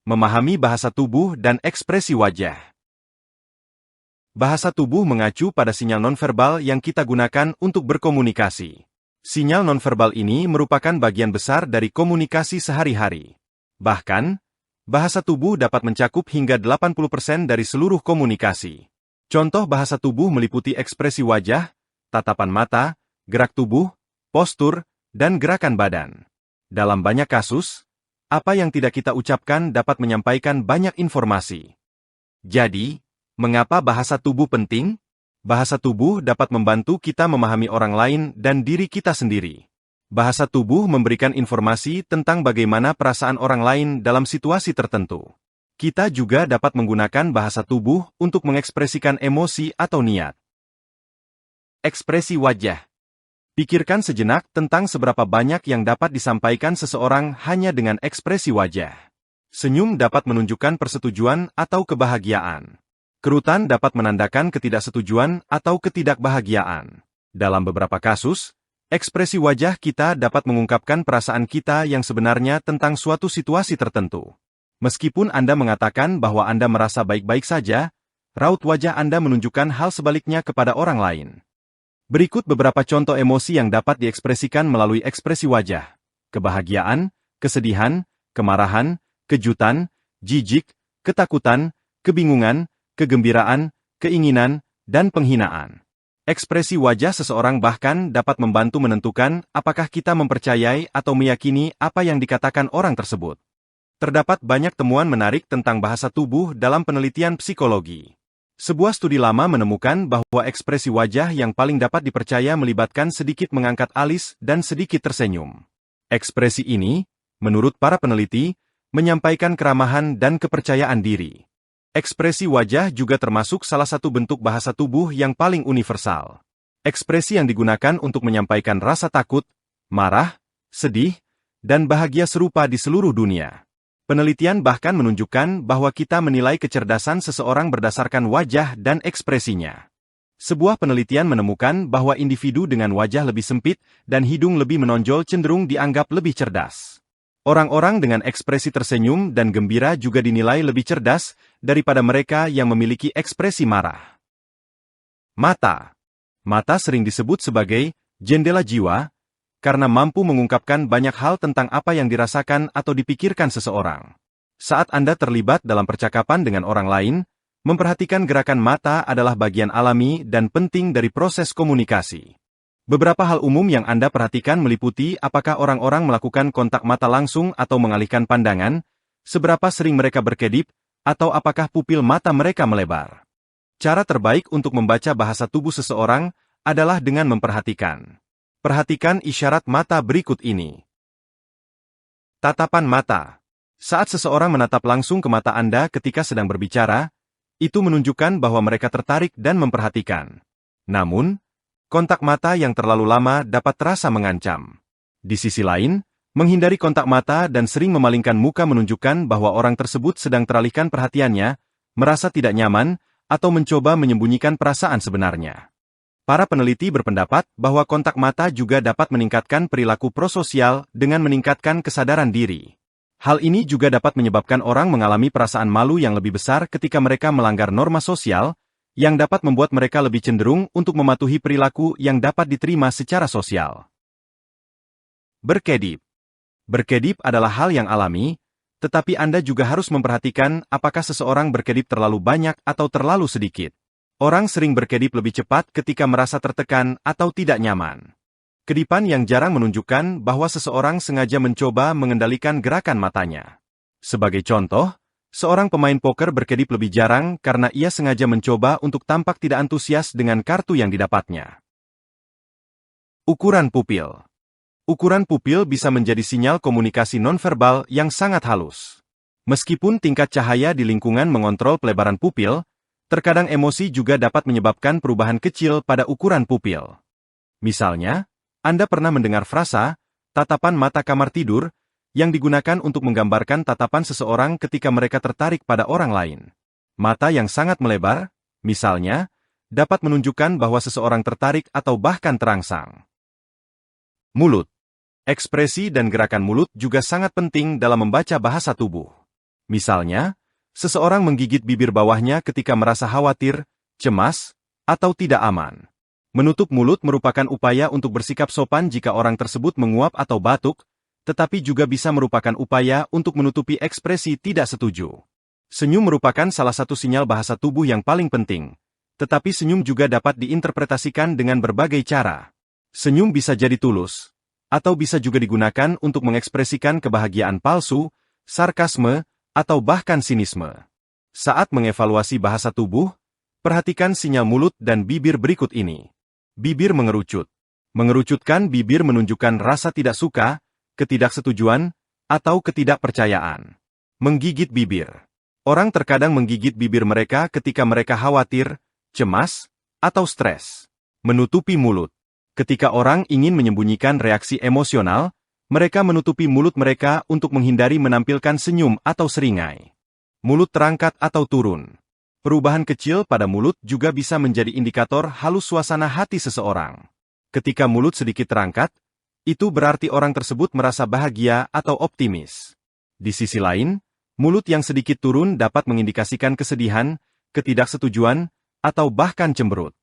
Memahami bahasa tubuh dan ekspresi wajah. Bahasa tubuh mengacu pada sinyal nonverbal yang kita gunakan untuk berkomunikasi. Sinyal nonverbal ini merupakan bagian besar dari komunikasi sehari-hari. Bahkan, bahasa tubuh dapat mencakup hingga 80% dari seluruh komunikasi. Contoh bahasa tubuh meliputi ekspresi wajah, tatapan mata, gerak tubuh, postur, dan gerakan badan. Dalam banyak kasus, apa yang tidak kita ucapkan dapat menyampaikan banyak informasi. Jadi, mengapa bahasa tubuh penting? Bahasa tubuh dapat membantu kita memahami orang lain dan diri kita sendiri. Bahasa tubuh memberikan informasi tentang bagaimana perasaan orang lain dalam situasi tertentu. Kita juga dapat menggunakan bahasa tubuh untuk mengekspresikan emosi atau niat. Ekspresi wajah. Pikirkan sejenak tentang seberapa banyak yang dapat disampaikan seseorang hanya dengan ekspresi wajah. Senyum dapat menunjukkan persetujuan atau kebahagiaan. Kerutan dapat menandakan ketidaksetujuan atau ketidakbahagiaan. Dalam beberapa kasus, ekspresi wajah kita dapat mengungkapkan perasaan kita yang sebenarnya tentang suatu situasi tertentu. Meskipun Anda mengatakan bahwa Anda merasa baik-baik saja, raut wajah Anda menunjukkan hal sebaliknya kepada orang lain. Berikut beberapa contoh emosi yang dapat diekspresikan melalui ekspresi wajah. Kebahagiaan, kesedihan, kemarahan, kejutan, jijik, ketakutan, kebingungan, kegembiraan, keinginan, dan penghinaan. Ekspresi wajah seseorang bahkan dapat membantu menentukan apakah kita mempercayai atau meyakini apa yang dikatakan orang tersebut. Terdapat banyak temuan menarik tentang bahasa tubuh dalam penelitian psikologi. Sebuah studi lama menemukan bahwa ekspresi wajah yang paling dapat dipercaya melibatkan sedikit mengangkat alis dan sedikit tersenyum. Ekspresi ini, menurut para peneliti, menyampaikan keramahan dan kepercayaan diri. Ekspresi wajah juga termasuk salah satu bentuk bahasa tubuh yang paling universal. Ekspresi yang digunakan untuk menyampaikan rasa takut, marah, sedih, dan bahagia serupa di seluruh dunia. Penelitian bahkan menunjukkan bahwa kita menilai kecerdasan seseorang berdasarkan wajah dan ekspresinya. Sebuah penelitian menemukan bahwa individu dengan wajah lebih sempit dan hidung lebih menonjol cenderung dianggap lebih cerdas. Orang-orang dengan ekspresi tersenyum dan gembira juga dinilai lebih cerdas daripada mereka yang memiliki ekspresi marah. Mata. Mata sering disebut sebagai jendela jiwa, karena mampu mengungkapkan banyak hal tentang apa yang dirasakan atau dipikirkan seseorang. Saat Anda terlibat dalam percakapan dengan orang lain, memperhatikan gerakan mata adalah bagian alami dan penting dari proses komunikasi. Beberapa hal umum yang Anda perhatikan meliputi apakah orang-orang melakukan kontak mata langsung atau mengalihkan pandangan, seberapa sering mereka berkedip, atau apakah pupil mata mereka melebar. Cara terbaik untuk membaca bahasa tubuh seseorang adalah dengan memperhatikan. Perhatikan isyarat mata berikut ini. Tatapan mata. Saat seseorang menatap langsung ke mata Anda ketika sedang berbicara, itu menunjukkan bahwa mereka tertarik dan memperhatikan. Namun, kontak mata yang terlalu lama dapat terasa mengancam. Di sisi lain, menghindari kontak mata dan sering memalingkan muka menunjukkan bahwa orang tersebut sedang teralihkan perhatiannya, merasa tidak nyaman, atau mencoba menyembunyikan perasaan sebenarnya. Para peneliti berpendapat bahwa kontak mata juga dapat meningkatkan perilaku prososial dengan meningkatkan kesadaran diri. Hal ini juga dapat menyebabkan orang mengalami perasaan malu yang lebih besar ketika mereka melanggar norma sosial, yang dapat membuat mereka lebih cenderung untuk mematuhi perilaku yang dapat diterima secara sosial. Berkedip. Berkedip adalah hal yang alami, tetapi Anda juga harus memperhatikan apakah seseorang berkedip terlalu banyak atau terlalu sedikit. Orang sering berkedip lebih cepat ketika merasa tertekan atau tidak nyaman. Kedipan yang jarang menunjukkan bahwa seseorang sengaja mencoba mengendalikan gerakan matanya. Sebagai contoh, seorang pemain poker berkedip lebih jarang karena ia sengaja mencoba untuk tampak tidak antusias dengan kartu yang didapatnya. Ukuran pupil. Ukuran pupil bisa menjadi sinyal komunikasi nonverbal yang sangat halus. Meskipun tingkat cahaya di lingkungan mengontrol pelebaran pupil, terkadang emosi juga dapat menyebabkan perubahan kecil pada ukuran pupil. Misalnya, Anda pernah mendengar frasa, tatapan mata kamar tidur, yang digunakan untuk menggambarkan tatapan seseorang ketika mereka tertarik pada orang lain. Mata yang sangat melebar, misalnya, dapat menunjukkan bahwa seseorang tertarik atau bahkan terangsang. Mulut. Ekspresi dan gerakan mulut juga sangat penting dalam membaca bahasa tubuh. Misalnya, seseorang menggigit bibir bawahnya ketika merasa khawatir, cemas, atau tidak aman. Menutup mulut merupakan upaya untuk bersikap sopan jika orang tersebut menguap atau batuk, tetapi juga bisa merupakan upaya untuk menutupi ekspresi tidak setuju. Senyum merupakan salah satu sinyal bahasa tubuh yang paling penting, tetapi senyum juga dapat diinterpretasikan dengan berbagai cara. Senyum bisa jadi tulus, atau bisa juga digunakan untuk mengekspresikan kebahagiaan palsu, sarkasme, atau bahkan sinisme. Saat mengevaluasi bahasa tubuh, perhatikan sinyal mulut dan bibir berikut ini. Bibir mengerucut. Mengerucutkan bibir menunjukkan rasa tidak suka, ketidaksetujuan, atau ketidakpercayaan. Menggigit bibir. Orang terkadang menggigit bibir mereka ketika mereka khawatir, cemas, atau stres. Menutupi mulut. Ketika orang ingin menyembunyikan reaksi emosional, mereka menutupi mulut mereka untuk menghindari menampilkan senyum atau seringai. Mulut terangkat atau turun. Perubahan kecil pada mulut juga bisa menjadi indikator halus suasana hati seseorang. Ketika mulut sedikit terangkat, itu berarti orang tersebut merasa bahagia atau optimis. Di sisi lain, mulut yang sedikit turun dapat mengindikasikan kesedihan, ketidaksetujuan, atau bahkan cemberut.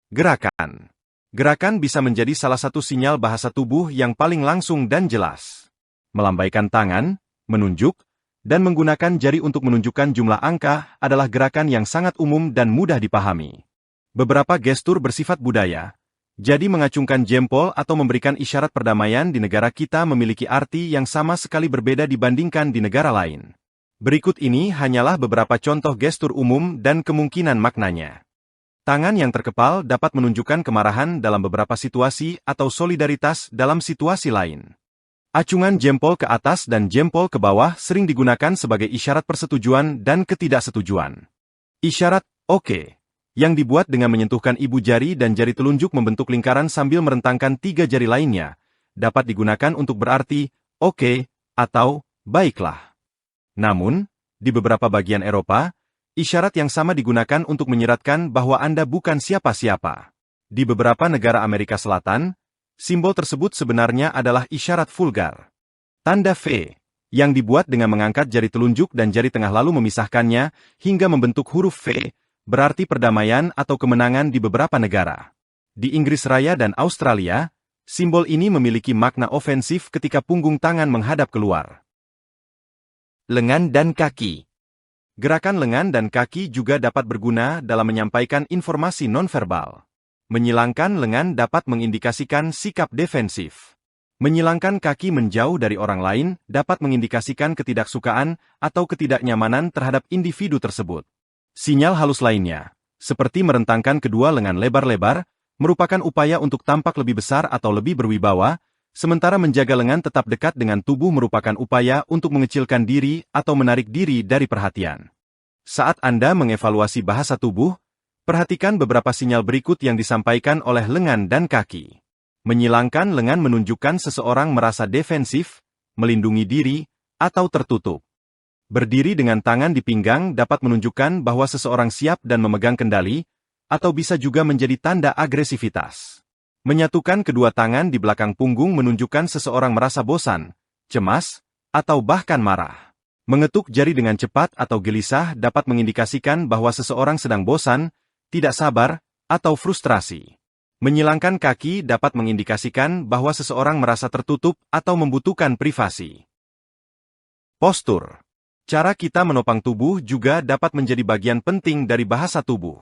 Gerakan. Gerakan bisa menjadi salah satu sinyal bahasa tubuh yang paling langsung dan jelas. Melambaikan tangan, menunjuk, dan menggunakan jari untuk menunjukkan jumlah angka adalah gerakan yang sangat umum dan mudah dipahami. Beberapa gestur bersifat budaya, jadi mengacungkan jempol atau memberikan isyarat perdamaian di negara kita memiliki arti yang sama sekali berbeda dibandingkan di negara lain. Berikut ini hanyalah beberapa contoh gestur umum dan kemungkinan maknanya. Tangan yang terkepal dapat menunjukkan kemarahan dalam beberapa situasi atau solidaritas dalam situasi lain. Acungan jempol ke atas dan jempol ke bawah sering digunakan sebagai isyarat persetujuan dan ketidaksetujuan. Isyarat "oke" yang dibuat dengan menyentuhkan ibu jari dan jari telunjuk membentuk lingkaran sambil merentangkan 3 jari lainnya, dapat digunakan untuk berarti "oke" atau "baiklah". Namun, di beberapa bagian Eropa, isyarat yang sama digunakan untuk menyeratkan bahwa Anda bukan siapa-siapa. Di beberapa negara Amerika Selatan, simbol tersebut sebenarnya adalah isyarat vulgar. Tanda V, yang dibuat dengan mengangkat jari telunjuk dan jari tengah lalu memisahkannya hingga membentuk huruf V, berarti perdamaian atau kemenangan di beberapa negara. Di Inggris Raya dan Australia, simbol ini memiliki makna ofensif ketika punggung tangan menghadap keluar. Lengan dan kaki. Gerakan lengan dan kaki juga dapat berguna dalam menyampaikan informasi nonverbal. Menyilangkan lengan dapat mengindikasikan sikap defensif. Menyilangkan kaki menjauh dari orang lain dapat mengindikasikan ketidaksukaan atau ketidaknyamanan terhadap individu tersebut. Sinyal halus lainnya, seperti merentangkan kedua lengan lebar-lebar, merupakan upaya untuk tampak lebih besar atau lebih berwibawa, sementara menjaga lengan tetap dekat dengan tubuh merupakan upaya untuk mengecilkan diri atau menarik diri dari perhatian. Saat Anda mengevaluasi bahasa tubuh, perhatikan beberapa sinyal berikut yang disampaikan oleh lengan dan kaki. Menyilangkan lengan menunjukkan seseorang merasa defensif, melindungi diri, atau tertutup. Berdiri dengan tangan di pinggang dapat menunjukkan bahwa seseorang siap dan memegang kendali, atau bisa juga menjadi tanda agresivitas. Menyatukan kedua tangan di belakang punggung menunjukkan seseorang merasa bosan, cemas, atau bahkan marah. Mengetuk jari dengan cepat atau gelisah dapat mengindikasikan bahwa seseorang sedang bosan, tidak sabar, atau frustrasi. Menyilangkan kaki dapat mengindikasikan bahwa seseorang merasa tertutup atau membutuhkan privasi. Postur. Cara kita menopang tubuh juga dapat menjadi bagian penting dari bahasa tubuh.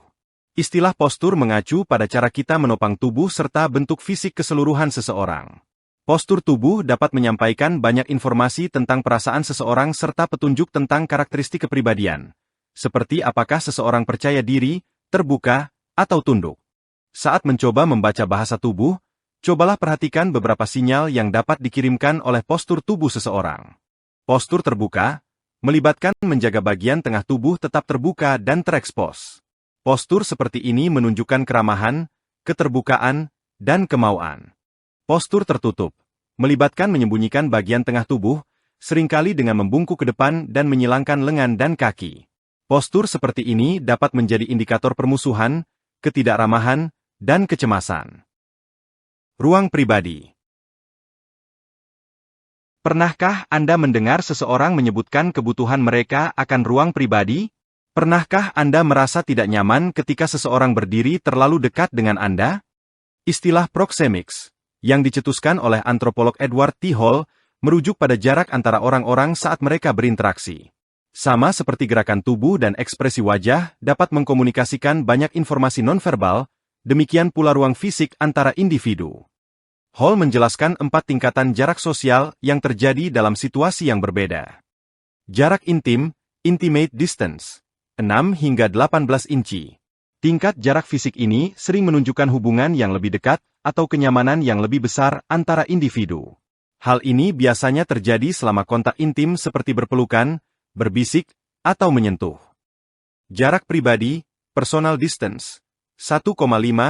Istilah postur mengacu pada cara kita menopang tubuh serta bentuk fisik keseluruhan seseorang. Postur tubuh dapat menyampaikan banyak informasi tentang perasaan seseorang serta petunjuk tentang karakteristik kepribadian, seperti apakah seseorang percaya diri, terbuka, atau tunduk. Saat mencoba membaca bahasa tubuh, cobalah perhatikan beberapa sinyal yang dapat dikirimkan oleh postur tubuh seseorang. Postur terbuka melibatkan menjaga bagian tengah tubuh tetap terbuka dan terekspos. Postur seperti ini menunjukkan keramahan, keterbukaan, dan kemauan. Postur tertutup melibatkan menyembunyikan bagian tengah tubuh, seringkali dengan membungkuk ke depan dan menyilangkan lengan dan kaki. Postur seperti ini dapat menjadi indikator permusuhan, ketidakramahan, dan kecemasan. Ruang pribadi. Pernahkah Anda mendengar seseorang menyebutkan kebutuhan mereka akan ruang pribadi? Pernahkah Anda merasa tidak nyaman ketika seseorang berdiri terlalu dekat dengan Anda? Istilah proxemics, yang dicetuskan oleh antropolog Edward T. Hall, merujuk pada jarak antara orang-orang saat mereka berinteraksi. Sama seperti gerakan tubuh dan ekspresi wajah dapat mengkomunikasikan banyak informasi nonverbal, demikian pula ruang fisik antara individu. Hall menjelaskan 4 tingkatan jarak sosial yang terjadi dalam situasi yang berbeda. Jarak intim, intimate distance, 6 hingga 18 inci. Tingkat jarak fisik ini sering menunjukkan hubungan yang lebih dekat atau kenyamanan yang lebih besar antara individu. Hal ini biasanya terjadi selama kontak intim seperti berpelukan, berbisik, atau menyentuh. Jarak pribadi, personal distance, 1,5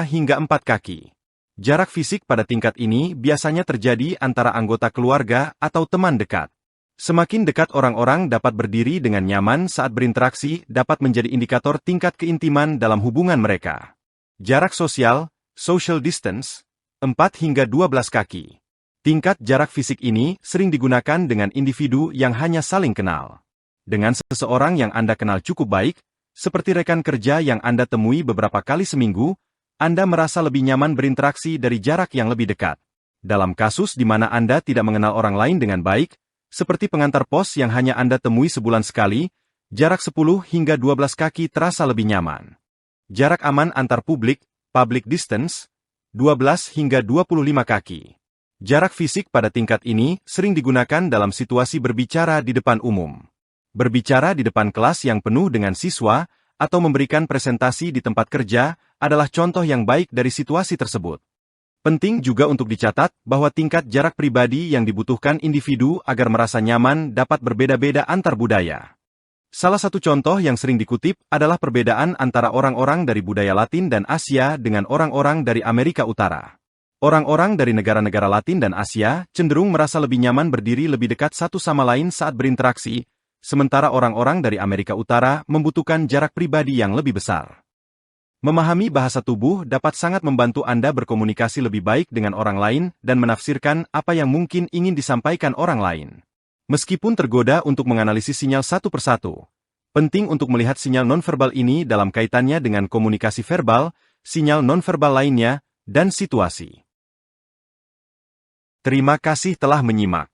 hingga 4 kaki. Jarak fisik pada tingkat ini biasanya terjadi antara anggota keluarga atau teman dekat. Semakin dekat orang-orang dapat berdiri dengan nyaman saat berinteraksi dapat menjadi indikator tingkat keintiman dalam hubungan mereka. Jarak sosial, social distance, 4 hingga 12 kaki. Tingkat jarak fisik ini sering digunakan dengan individu yang hanya saling kenal. Dengan seseorang yang Anda kenal cukup baik, seperti rekan kerja yang Anda temui beberapa kali seminggu, Anda merasa lebih nyaman berinteraksi dari jarak yang lebih dekat. Dalam kasus di mana Anda tidak mengenal orang lain dengan baik, seperti pengantar pos yang hanya Anda temui sebulan sekali, jarak 10 hingga 12 kaki terasa lebih nyaman. Jarak aman antar publik, public distance, 12 hingga 25 kaki. Jarak fisik pada tingkat ini sering digunakan dalam situasi berbicara di depan umum. Berbicara di depan kelas yang penuh dengan siswa, atau memberikan presentasi di tempat kerja, adalah contoh yang baik dari situasi tersebut. Penting juga untuk dicatat bahwa tingkat jarak pribadi yang dibutuhkan individu agar merasa nyaman dapat berbeda-beda antar budaya. Salah satu contoh yang sering dikutip adalah perbedaan antara orang-orang dari budaya Latin dan Asia dengan orang-orang dari Amerika Utara. Orang-orang dari negara-negara Latin dan Asia cenderung merasa lebih nyaman berdiri lebih dekat satu sama lain saat berinteraksi, sementara orang-orang dari Amerika Utara membutuhkan jarak pribadi yang lebih besar. Memahami bahasa tubuh dapat sangat membantu Anda berkomunikasi lebih baik dengan orang lain dan menafsirkan apa yang mungkin ingin disampaikan orang lain. Meskipun tergoda untuk menganalisis sinyal satu persatu, penting untuk melihat sinyal nonverbal ini dalam kaitannya dengan komunikasi verbal, sinyal nonverbal lainnya, dan situasi. Terima kasih telah menyimak.